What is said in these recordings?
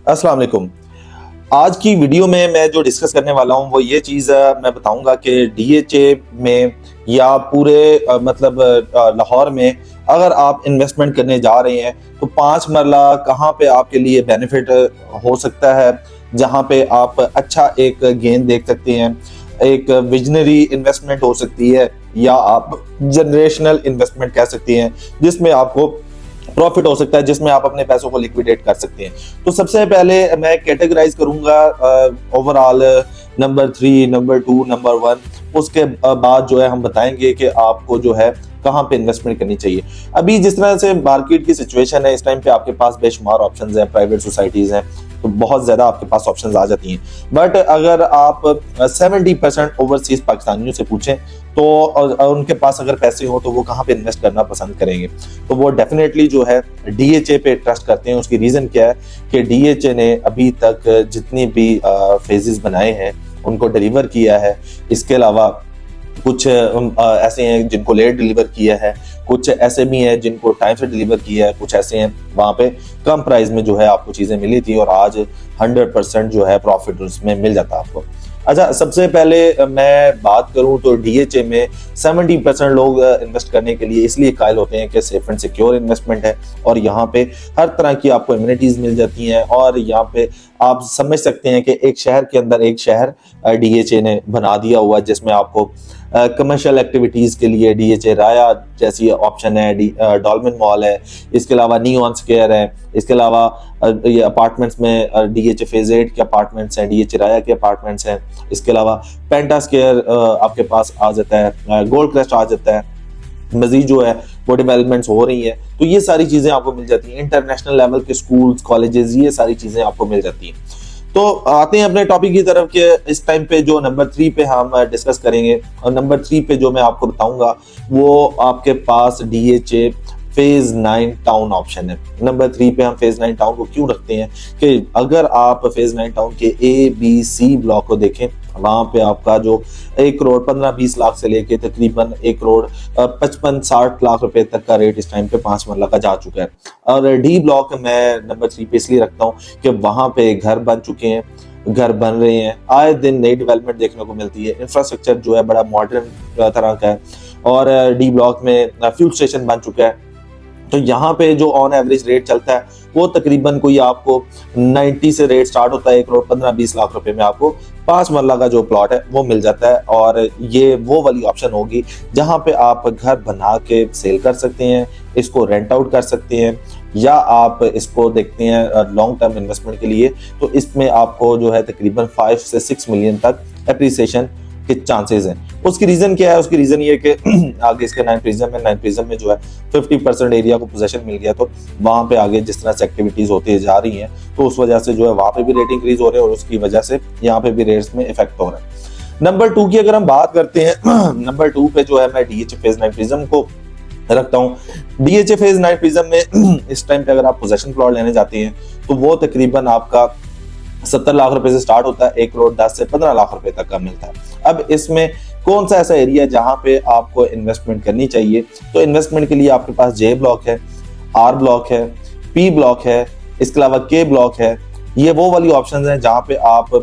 अस्सलाम वालेकुम। आज की वीडियो में मैं जो डिस्कस करने वाला हूँ वो ये चीज़ मैं बताऊंगा कि डीएचए में या पूरे लाहौर में अगर आप इन्वेस्टमेंट करने जा रहे हैं तो 5 मरला कहाँ पे आपके लिए बेनिफिट हो सकता है, जहाँ पे आप अच्छा एक गेन देख सकते हैं। एक विजनरी इन्वेस्टमेंट हो सकती है या आप जनरेशनल इन्वेस्टमेंट कह सकते हैं, जिसमें आपको प्रॉफिट हो सकता है, जिसमें आप अपने पैसों को लिक्विडेट कर सकते हैं। तो सबसे पहले मैं कैटेगराइज करूंगा ओवरऑल नंबर 3, नंबर 2, नंबर 1। उसके बाद जो है हम बताएंगे कि आपको जो है कहाँ पे इन्वेस्टमेंट करनी चाहिए। अभी जिस तरह से मार्केट की सिचुएशन है, इस टाइम पे आपके पास बेशुमार ऑप्शंस हैं, प्राइवेट सोसाइटीज हैं, तो बहुत ज्यादा आपके पास ऑप्शंस आ जाती हैं। बट अगर आप 70% ओवरसीज पाकिस्तानियों से पूछें तो उनके पास अगर पैसे हो तो वो कहाँ पे इन्वेस्ट करना पसंद करेंगे, तो वो डेफिनेटली जो है डीएचए पे ट्रस्ट करते हैं। उसकी रीजन क्या है कि डीएचए ने अभी तक जितनी भी फेजेस बनाए हैं उनको डिलीवर किया है। इसके अलावा कुछ ऐसे हैं जिनको लेट डिलीवर किया है, कुछ ऐसे भी हैं जिनको टाइम से डिलीवर किया है, कुछ ऐसे हैं वहां पे कम प्राइस में जो है आपको चीजें मिली थी और आज 100% जो है प्रॉफिट उसमें मिल जाता है आपको। अच्छा, सबसे पहले मैं बात करूं तो डीएचए में 70% लोग इन्वेस्ट करने के लिए इसलिए कायल होते हैं कि सेफ एंड सिक्योर इन्वेस्टमेंट है और यहाँ पे हर तरह की आपको इम्यूनिटीज मिल जाती हैं। और यहाँ पे आप समझ सकते हैं कि एक शहर के अंदर एक शहर डीएचए ने बना दिया हुआ, जिसमें आपको कमर्शियल एक्टिविटीज के लिए डीएचए राया जैसी ऑप्शन है, डॉल्मेन मॉल है, इसके अलावा नियॉन स्क्वायर है, इसके अलावा ये अपार्टमेंट्स में डीएचए फेज 8 के अपार्टमेंट्स हैं, डीएचए राया के अपार्टमेंट्स हैं, इसके अलावा पेंटा स्क्वायर आपके पास आ जाता है, गोल्ड क्रेस्ट आ जाता है। मजीद जो है वो डेवलपमेंट्स हो रही है, तो ये सारी चीजें आपको मिल जाती हैं। इंटरनेशनल लेवल के स्कूल्स, कॉलेजेस, ये सारी चीजें आपको मिल जाती हैं। तो आते हैं अपने टॉपिक की तरफ के इस टाइम पे जो नंबर 3 पे हम डिस्कस करेंगे। और नंबर 3 पे जो मैं आपको बताऊंगा वो आपके पास डीएचए फेज 9 टाउन ऑप्शन है। नंबर 3 पे हम फेज 9 टाउन को क्यों रखते हैं कि अगर आप फेज 9 टाउन के A, B, C ब्लॉक को देखें, वहां पे आपका जो 1 करोड़ 15-20 लाख से लेके तकरीबन 1 करोड़ 55-60 लाख रुपए तक का रेट इस टाइम पे 5 मरला का जा चुका है। और डी ब्लॉक मैं नंबर 3 पे इसलिए रखता हूँ कि वहां पे घर बन चुके हैं, घर बन रहे हैं, आए दिन नई डेवलपमेंट देखने को मिलती है, इंफ्रास्ट्रक्चर जो है बड़ा मॉडर्न तरह का है। और डी ब्लॉक में फ्यूल स्टेशन बन चुका है, तो यहाँ पे जो ऑन एवरेज रेट चलता है वो तकरीबन कोई आपको 90 से रेट स्टार्ट होता है, 1 करोड़ 15-20 लाख रुपए में आपको 5 मरला का जो प्लॉट है वो मिल जाता है। और ये वो वाली ऑप्शन होगी जहाँ पे आप घर बना के सेल कर सकते हैं, इसको रेंट आउट कर सकते हैं, या आप इसको देखते हैं लॉन्ग टर्म इन्वेस्टमेंट के लिए, तो इसमें आपको जो है तकरीबन 5 से 6 मिलियन तक एप्रिसिएशन के चांसेस हैं। उसकी रीजन क्या है? उसकी रीजन ये कि आगे इसके 9 प्रिज्म में जो है 50% एरिया को पोजेशन मिल गया, तो वहां पे आगे जिस तरह से एक्टिविटीज होती जा रही हैं तो उस वजह से जो है वहां पे भी रेट इंक्रीज हो रहे हैं और उसकी वजह से यहाँ पे भी रेट्स में इफेक्ट हो रहा है। नंबर 2 की अगर हम बात करते हैं, नंबर 2 पे जो है मैं डीएचए फेज 9 प्रिज्म को रखता हूँ। डीएचए फेज 9 प्रिज्म में इस टाइम पे अगर आप पोजेशन प्लॉट लेने जाते हैं तो वो तकरीबन आपका 70 लाख रुपए से स्टार्ट होता है, 1 करोड़ 10 से 15 लाख रुपए तक का मिलता है। अब इसमें कौन सा ऐसा एरिया है जहां पे आपको इन्वेस्टमेंट करनी चाहिए? तो इन्वेस्टमेंट के लिए आपके पास जे ब्लॉक है, आर ब्लॉक है, पी ब्लॉक है, इसके अलावा के ब्लॉक है। ये वो वाली ऑप्शंस हैं जहां पे आप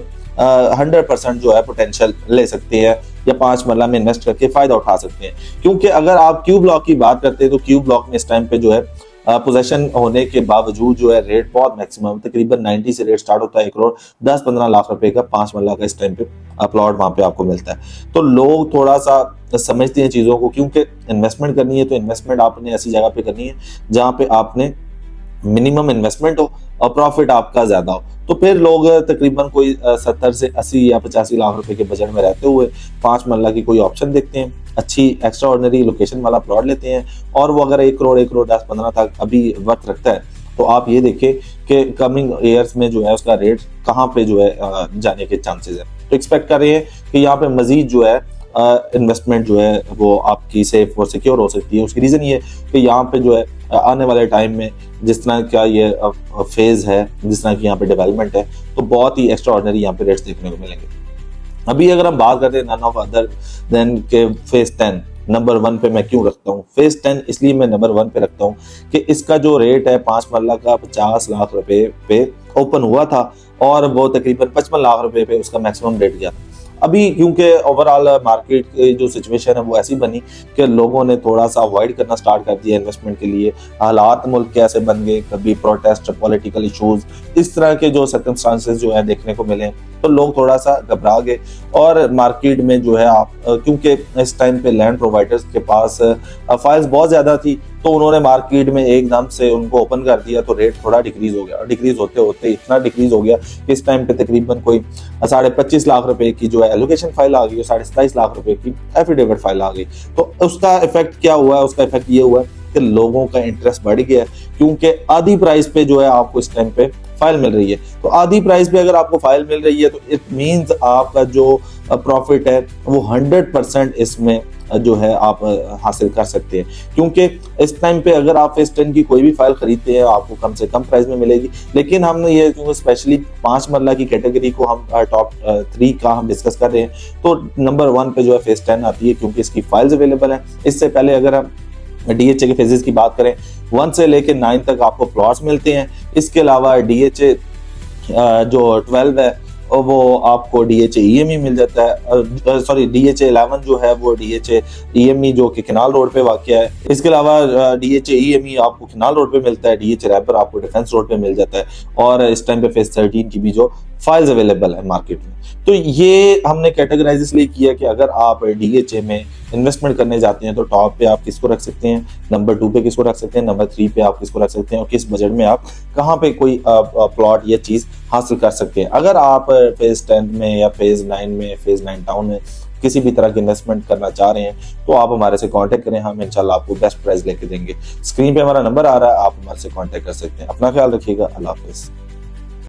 100% जो है पोटेंशियल ले सकते हैं या 5 मरला में इन्वेस्ट करके फायदा उठा सकते हैं। क्योंकि अगर आप क्यू ब्लॉक की बात करते हैं तो क्यू ब्लॉक में इस टाइम पे जो है पोजेशन होने के बावजूद जो है रेट बहुत मैक्सिमम तकरीबन 90 से रेट स्टार्ट होता है, 1 करोड़ 10-15 लाख रुपए का 5 मरला का इस टाइम पे प्लॉट वहां पे आपको मिलता है। तो लोग थोड़ा सा समझते हैं चीजों को, क्योंकि इन्वेस्टमेंट करनी है तो इन्वेस्टमेंट आपने ऐसी जगह पे करनी है जहां पे आपने मिनिमम इन्वेस्टमेंट हो और प्रॉफिट आपका ज्यादा हो। तो फिर लोग तकरीबन कोई 70 से 80 या 85 लाख रुपए के बजट में रहते हुए 5 मरला की कोई ऑप्शन देखते हैं, अच्छी एक्स्ट्रा ऑर्डिनरी लोकेशन वाला प्लॉट लेते हैं, और वो अगर 1 करोड़ 10-15 तक अभी वक्त रखता है तो आप ये देखें कि कमिंग ईयर्स में जो है उसका रेट कहाँ पे जो है जाने के चांसेस है। तो एक्सपेक्ट कर रहे हैं कि यहाँ पे मजीद जो है इन्वेस्टमेंट जो है वो आपकी सेफ और सिक्योर हो सकती है। उसकी रीजन ये कि यहाँ पे जो है आने वाले टाइम में जिस तरह का ये फेज है, जिस तरह की यहाँ पे डेवलपमेंट है, तो बहुत ही एक्स्ट्रा ऑर्डिनरी यहाँ पे रेट्स देखने को मिलेंगे। अभी अगर हम बात करते हैं नन ऑफ अदर देन के फेज 10, नंबर 1 पे मैं क्यों रखता हूँ। फेज 10 इसलिए मैं नंबर 1 पे रखता हूँ कि इसका जो रेट है 5 मरला का 50 लाख रुपए पे ओपन हुआ था और वो तकरीबन 55 लाख रुपए पे उसका मैक्सिमम रेट गया। अभी क्योंकि ओवरऑल मार्केट की जो सिचुएशन है वो ऐसी बनी कि लोगों ने थोड़ा सा अवॉइड करना स्टार्ट कर दिया इन्वेस्टमेंट के लिए। हालात मुल्क के ऐसे बन गए, कभी प्रोटेस्ट, पॉलिटिकल इश्यूज, इस तरह के जो सर्कमस्टांसेस जो है देखने को मिले, तो लोग थोड़ा सा घबरा गए और मार्केट में जो है आप क्योंकि इस टाइम पे लैंड प्रोवाइडर्स के पास फाइल्स बहुत ज्यादा थी, तो उन्होंने मार्केट में एकदम से उनको ओपन कर दिया, तो रेट थोड़ा डिक्रीज हो गया और डिक्रीज होते होते इतना डिक्रीज हो गया कि इस टाइम पे तकरीबन कोई 25.5 लाख रुपए की जो है एलोकेशन फाइल आ गई, 27.5 लाख रुपए की एफिडेविट फाइल आ गई। तो उसका इफेक्ट क्या हुआ है? उसका इफेक्ट ये हुआ कि लोगों का इंटरेस्ट बढ़ गया क्योंकि आधी प्राइस पे जो है आपको इस टाइम पे फाइल मिल रही है। तो आधी प्राइस पे अगर आपको फाइल मिल रही है तो इट मींस आपका जो प्रॉफिट है वो 100% इसमें जो है आप हासिल कर सकते हैं, क्योंकि इस टाइम पे अगर आप फेज 10 की कोई भी फाइल खरीदते हैं आपको कम से कम प्राइस में मिलेगी। लेकिन हमने ये क्योंकि स्पेशली 5 मरला की कैटेगरी को हम टॉप 3 का हम डिस्कस कर रहे हैं, तो नंबर 1 पे जो है फेज 10 आती है क्योंकि इसकी फाइल्स अवेलेबल हैं। इससे पहले अगर हम डीएचए के फेजेस की बात करें, 1 से लेकर 9 तक आपको प्लॉट्स मिलते हैं। इसके अलावा डीएचए जो 12 है वो आपको डीएचए ईएमई मिल जाता है, सॉरी डीएचए 11 जो है वो डीएचए ईएमई जो कि किनाल रोड पे वाक़या है। इसके अलावा डीएचए ईएमई आपको किनाल रोड पे मिलता है, डीएचए रैपर आपको डिफेंस रोड पे मिल जाता है और इस टाइम पे फेज 13 की भी जो फाइल्स अवेलेबल है मार्केट में। तो ये हमने कैटेगराइज इसलिए किया कि अगर आप डीएचए में इन्वेस्टमेंट करने जाते हैं तो टॉप पे आप किसको रख सकते हैं, नंबर 2 पे किसको रख सकते हैं, नंबर 3 पे आप किसको रख सकते हैं और किस बजट में आप कहाँ पे कोई प्लॉट या चीज हासिल कर सकते हैं। अगर आप फेज 10 में या फेज 9 में, फेज 9 टाउन में किसी भी तरह की इन्वेस्टमेंट करना चाह रहे हैं तो आप हमारे से कांटेक्ट करें, हम इंशाल्लाह आपको बेस्ट प्राइस लेके देंगे। स्क्रीन पे हमारा नंबर आ रहा है, आप हमारे से कांटेक्ट कर सकते हैं। अपना ख्याल रखिएगा। अल्लाह हाफिज़।